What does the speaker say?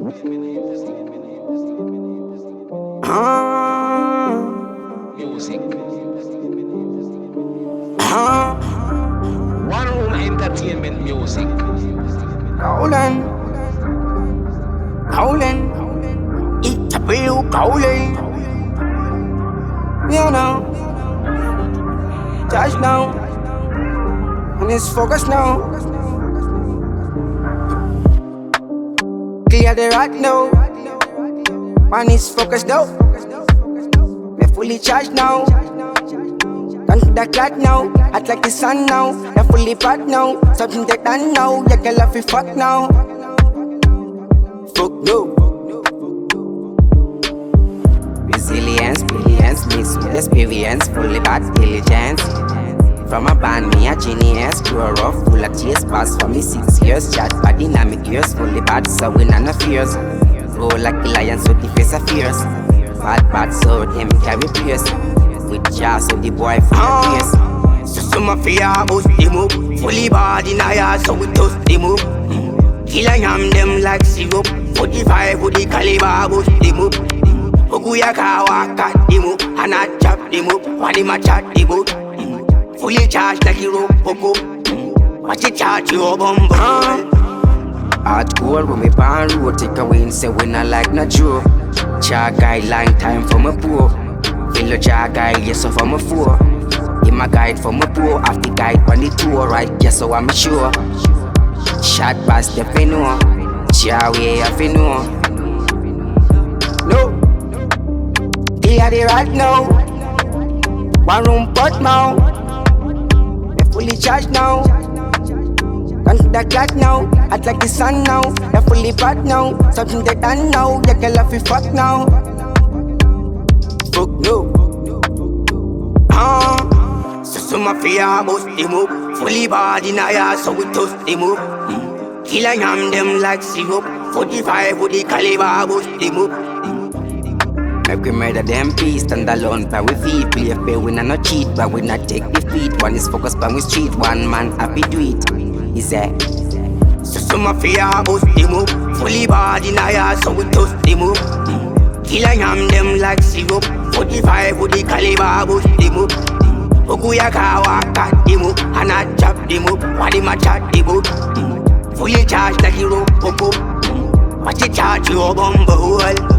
Music. One room entertainment music. Golden, it's a real golden. You know, touch now, and it's focus now. Clear the right now, man is focused now. We're fully charged now. Done to the clock now, act like the sun now. You're fully packed now, something take done now. You can laugh if fuck now. Fuck no. Resilience, brilliance, mixed with experience, fully back diligence. From a band, me a genius, grow rough, full of tears, pass for me 6 years. Chat bad dynamic years, fully bad, so we none of fears. Roll like the lions with the face of fears. Bad, so him carry place. With jazz so the boy from the face. So some of ya bust the move. Fully bad in a yard so we toast the move. Kill I am them like syrup. 45 with the caliber bust the move. Oguya ka walk at the move. And I chop the move. One him a chat the boat. Fully charged like a rope poco. Watch it charge your bumbo. Hardcore when me pan road. Take away and say we not like no joke. Char guideline time for my poor. Feel the jar guide, yes, so for my four. In my guide for my poor, have the guide on the tour, right? Yes, so I'm sure. Shot past the know. Jar way, I know. No, clear the right now. One room pot now. We're fully charged now. Done to the clock now. Act like the sun now. You're fully bad now. Something they done now. You can laugh if fuck now. Fuck no. So some of ya bust the move. Fully bad in a yard so we toast the move. Kill I am them like syrup. 45 with the caliber bust the move. Make we murder them peace, stand alone, but we feed. Play fair, we not cheat, but we not take defeat. One is focused, but we street. One man happy do it. He said. So some of ya bust the move. Fully bad in a yard so we toast the move. Kill I am them like syrup. 45 with the caliber bust the move. Oguya ka walk at the move. And I chop the move. One him a chat the boat. Fully charged like a rope popo. Watch it charge your bumbo hole.